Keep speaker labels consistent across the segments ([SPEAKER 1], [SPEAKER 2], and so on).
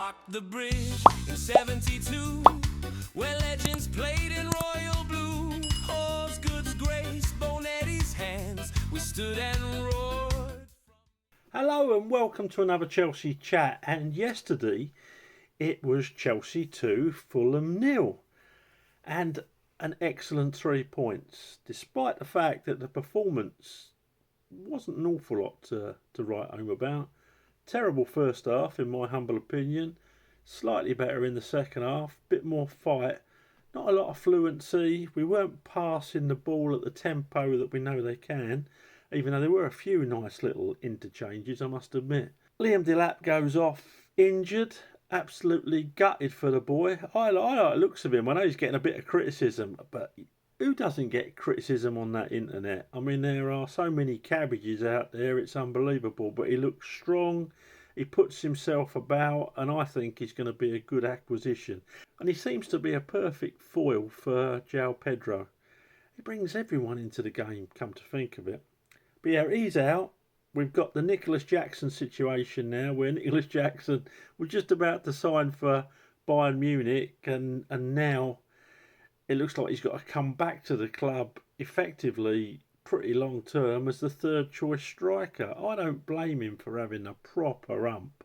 [SPEAKER 1] rocked the bridge in 72, where legends played in royal blue. Osgood's grace, Bonetti's hands, we stood and roared.
[SPEAKER 2] Hello and welcome to another Chelsea chat. And yesterday it was Chelsea 2, Fulham 0. And an excellent 3 points, despite the fact that the performance wasn't an awful lot to write home about. Terrible first half, in my humble opinion. Slightly better in the second half. Bit more fight. Not a lot of fluency. We weren't passing the ball at the tempo that we know they can, even though there were a few nice little interchanges, I must admit. Liam Delap goes off injured. Absolutely gutted for the boy. I like the looks of him. I know he's getting a bit of criticism, but who doesn't get criticism on that internet? I mean, there are so many cabbages out there, it's unbelievable. But he looks strong, he puts himself about, and I think he's going to be a good acquisition. And he seems to be a perfect foil for João Pedro. He brings everyone into the game, come to think of it. But yeah, he's out. We've got the Nicholas Jackson situation now, where Nicholas Jackson was just about to sign for Bayern Munich, and now it looks like he's got to come back to the club effectively pretty long term as the third choice striker. I don't blame him for having a proper rump.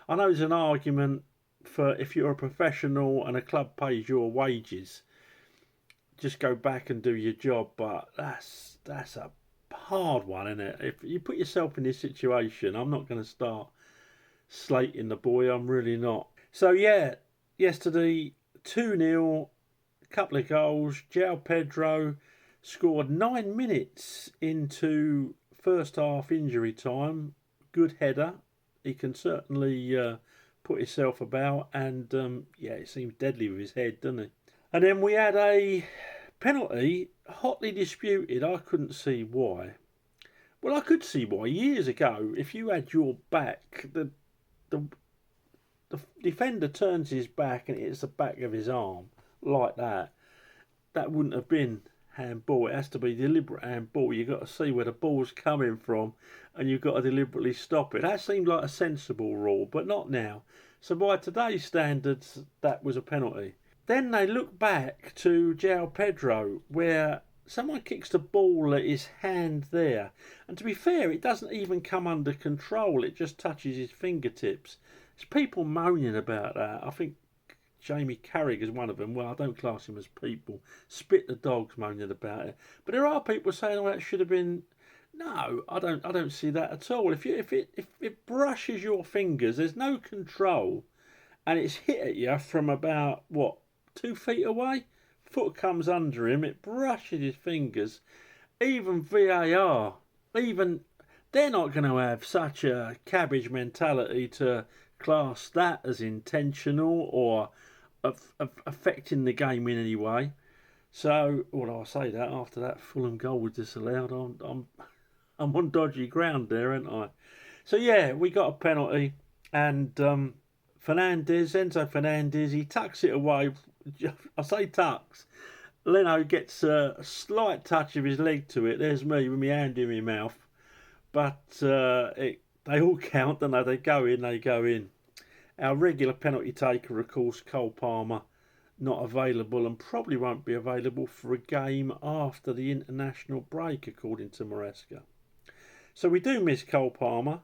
[SPEAKER 2] I know there's an argument for if you're a professional and a club pays your wages, just go back and do your job, but that's a hard one, isn't it? If you put yourself in this situation, I'm not going to start slating the boy, I'm really not. So yeah, yesterday 2-0, couple of goals. João Pedro scored 9 minutes into first half injury time. Good header. He can certainly put himself about, and yeah, it seems deadly with his head, doesn't he? And then we had a penalty, hotly disputed. I couldn't see why. Well, I could see why. Years ago, if you had your back, the defender turns his back and it hits the back of his arm like that, that wouldn't have been handball. It has to be deliberate handball. You've got to see where the ball's coming from and you've got to deliberately stop it. That seemed like a sensible rule, but not now. So by today's standards, that was a penalty. Then they look back to João Pedro, where someone kicks the ball at his hand there. And to be fair, it doesn't even come under control. It just touches his fingertips. There's people moaning about that. I think Jamie Carragher is one of them. Well, I don't class him as people. Spit the dogs moaning about it. But there are people saying, "Oh, that should have been." No, I don't see that at all. If it brushes your fingers, there's no control, and it's hit at you from about 2 feet away. Foot comes under him. It brushes his fingers. Even VAR, they're not going to have such a cabbage mentality to class that as intentional or affecting the game in any way. So, I say that after that Fulham goal was disallowed, I'm on dodgy ground there, aren't I? So yeah, we got a penalty, and Enzo Fernandez, he tucks it away. I say tucks. Leno gets a slight touch of his leg to it. There's me with my hand in my mouth, but they all count, don't they? They go in. Our regular penalty taker, of course, Cole Palmer, not available and probably won't be available for a game after the international break, according to Maresca. So we do miss Cole Palmer.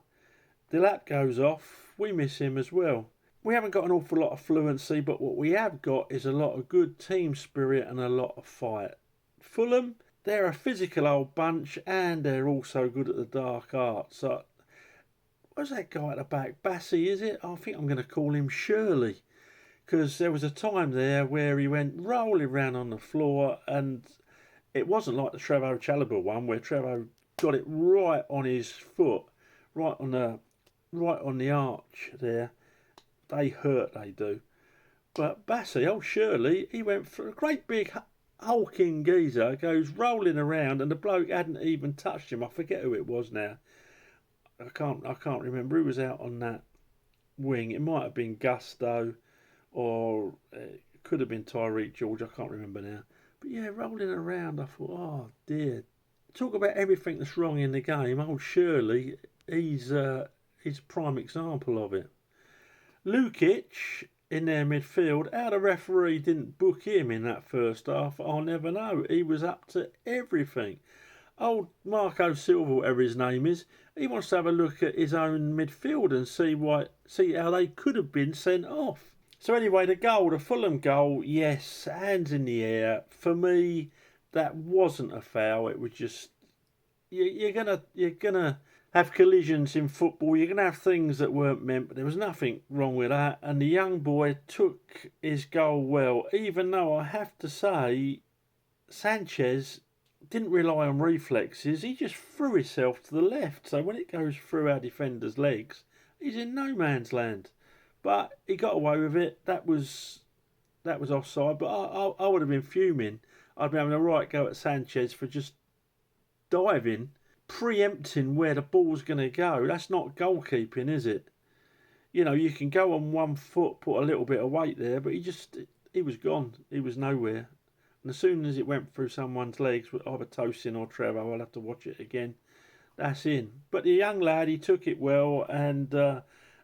[SPEAKER 2] Delap goes off. We miss him as well. We haven't got an awful lot of fluency, but what we have got is a lot of good team spirit and a lot of fight. Fulham, they're a physical old bunch and they're also good at the dark arts. So, what's that guy at the back? Bassey, is it? I think I'm going to call him Shirley, because there was a time there where he went rolling around on the floor, and it wasn't like the Trevoh Chalobah one where Trevoh got it right on his foot, right on the arch there. They hurt, they do. But Bassey, Shirley, he went for a great big hulking geezer, goes rolling around, and the bloke hadn't even touched him. I forget who it was now. I can't remember who was out on that wing. It might have been Gusto, or it could have been Tyreek George. I can't remember now. But yeah, rolling around, I thought, oh dear. Talk about everything that's wrong in the game. Shirley, he's a prime example of it. Lukic in their midfield, how the referee didn't book him in that first half, I'll never know. He was up to everything. Old Marco Silva, whatever his name is, he wants to have a look at his own midfield and see how they could have been sent off. So anyway, the Fulham goal, yes, hands in the air. For me, that wasn't a foul. It was just you're gonna have collisions in football. You're gonna have things that weren't meant, but there was nothing wrong with that. And the young boy took his goal well, even though I have to say, Sanchez didn't rely on reflexes. He just threw himself to the left. So when it goes through our defender's legs, he's in no man's land. But he got away with it. That was offside. But I would have been fuming. I'd be having a right go at Sanchez for just diving, preempting where the ball's going to go. That's not goalkeeping, is it? You know, you can go on one foot, put a little bit of weight there, but he was gone. He was nowhere. And as soon as it went through someone's legs, either Tosin or Trevor, I'll have to watch it again. That's in. But the young lad, he took it well, and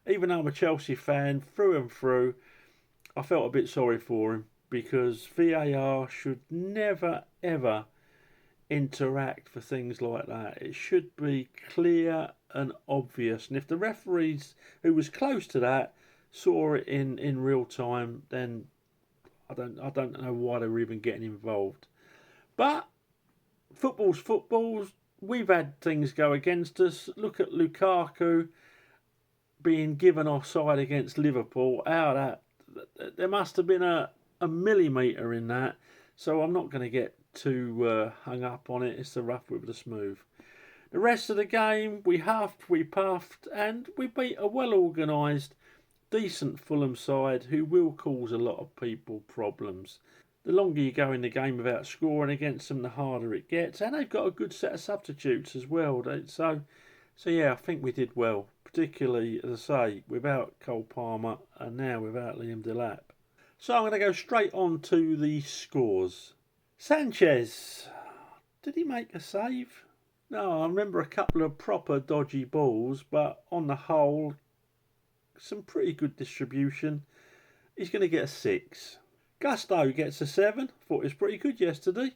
[SPEAKER 2] even though I'm a Chelsea fan, through and through, I felt a bit sorry for him, because VAR should never, ever interact for things like that. It should be clear and obvious. And if the referees who was close to that saw it in real time, then I don't know why they were even getting involved. But football's. We've had things go against us. Look at Lukaku being given offside against Liverpool. There must have been a millimetre in that. So I'm not going to get too hung up on it. It's the rough with the smooth. The rest of the game, we huffed, we puffed, and we beat a well-organised, decent Fulham side who will cause a lot of people problems. The longer you go in the game without scoring against them, the harder it gets. And they've got a good set of substitutes as well. So yeah, I think we did well. Particularly, as I say, without Cole Palmer and now without Liam Delap. So I'm going to go straight on to the scores. Sanchez, did he make a save? No, I remember a couple of proper dodgy balls, but on the whole, some pretty good distribution. He's going to get a 6. Gusto gets a 7. Thought it was pretty good yesterday.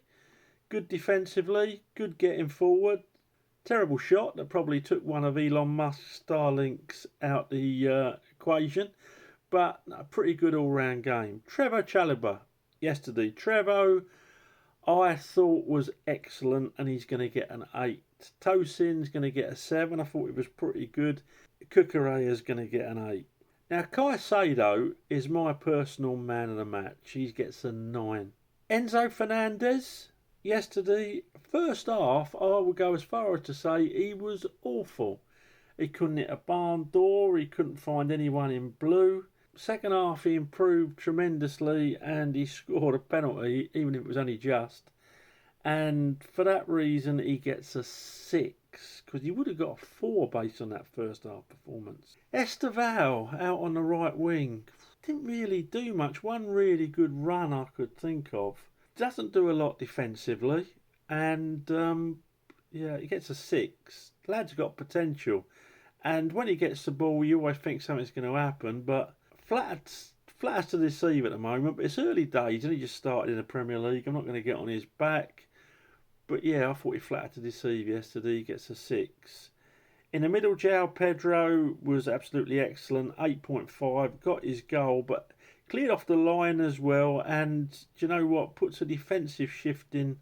[SPEAKER 2] Good defensively, good getting forward. Terrible shot that probably took one of Elon Musk's Starlinks out the equation. But a pretty good all-round game. Trevor Chalobah yesterday. Trevo, I thought was excellent, and he's going to get an 8. Tosin's going to get a 7. I thought it was pretty good. Kukureya's going to get an 8. Now, Caicedo is my personal man of the match. He gets a 9. Enzo Fernandez, yesterday, first half, I would go as far as to say he was awful. He couldn't hit a barn door. He couldn't find anyone in blue. Second half, he improved tremendously, and he scored a penalty, even if it was only just. And for that reason, he gets a 6, because he would have got a 4 based on that first half performance. Esteval out on the right wing. Didn't really do much. One really good run I could think of. Doesn't do a lot defensively. And, he gets a 6. Lad's got potential. And when he gets the ball, you always think something's going to happen. But flat as to deceive at the moment. But it's early days, and he just started in the Premier League. I'm not going to get on his back. But yeah, I thought he flattered to deceive yesterday. He gets a 6. In the middle, João Pedro was absolutely excellent. 8.5. Got his goal, but cleared off the line as well. And do you know what? Puts a defensive shift in.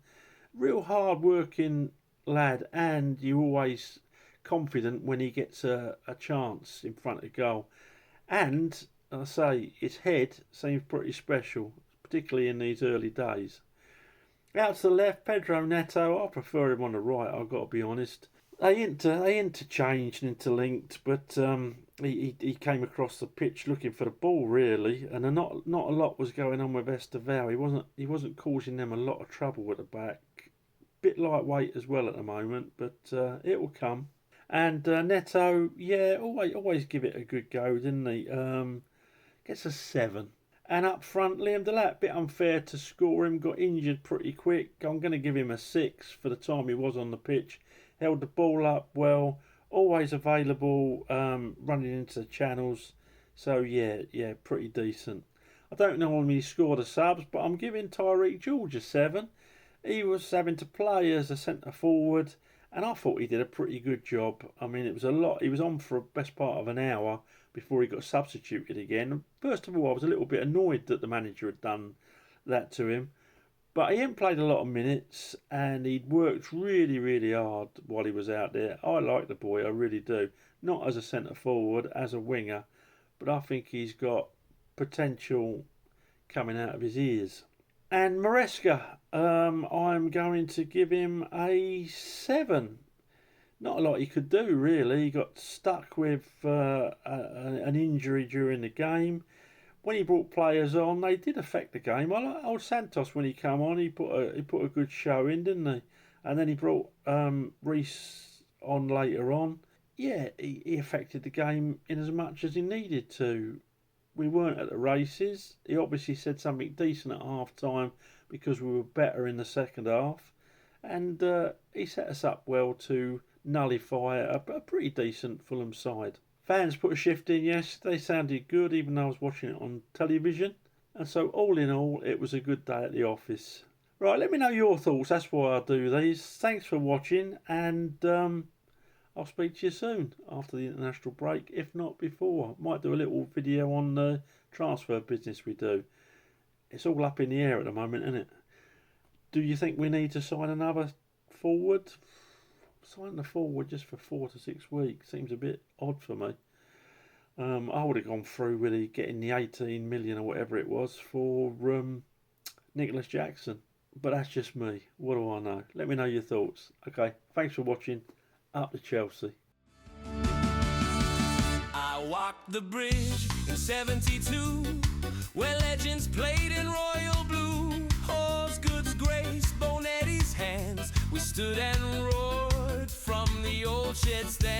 [SPEAKER 2] Real hard-working lad. And you're always confident when he gets a chance in front of goal. And, I say, his head seems pretty special, particularly in these early days. Out to the left, Pedro Neto. I prefer him on the right, I've got to be honest. They interchanged and interlinked, but he came across the pitch looking for the ball, really, and not a lot was going on with Esteval. He wasn't causing them a lot of trouble at the back. Bit lightweight as well at the moment, but it will come. And Neto, yeah, always give it a good go, didn't he? Gets a 7. And up front, Liam Delap, bit unfair to score him, got injured pretty quick. I'm going to give him a 6 for the time he was on the pitch. Held the ball up well, always available, running into the channels. So yeah, pretty decent. I don't know how many scored the subs, but I'm giving Tyreek George a 7. He was having to play as a centre forward, and I thought he did a pretty good job. I mean, it was a lot. He was on for the best part of an hour before he got substituted again. First of all, I was a little bit annoyed that the manager had done that to him, but he hadn't played a lot of minutes, and he'd worked really hard while he was out there. I like the boy, I really do. Not as a centre forward, as a winger, but I think he's got potential coming out of his ears. And Maresca, I'm going to give him a 7. Not a lot he could do, really. He got stuck with an injury during the game. When he brought players on, they did affect the game. I like old Santos when he came on. He put a good show in, didn't he? And then he brought Reece on later on. Yeah, he affected the game in as much as he needed to. We weren't at the races. He obviously said something decent at half time because we were better in the second half. And he set us up well to nullify a pretty decent Fulham side. Fans put a shift in, yes. They sounded good even though I was watching it on television. And so all in all, it was a good day at the office. Right, let me know your thoughts. That's why I do these. Thanks for watching, and I'll speak to you soon after the international break, if not before. Might do a little video on the transfer business we do. It's all up in the air at the moment, isn't it? Do you think we need to sign another forward? Signing a forward just for 4 to 6 weeks seems a bit odd for me. I would have gone through with getting the 18 million or whatever it was for Nicholas Jackson. But that's just me. What do I know? Let me know your thoughts. Okay, thanks for watching. Up to Chelsea.
[SPEAKER 1] I walked the bridge in 72, where legends played in royal blue. Osgood's grace, Bonetti's hands, we stood and roared from the old shed stand.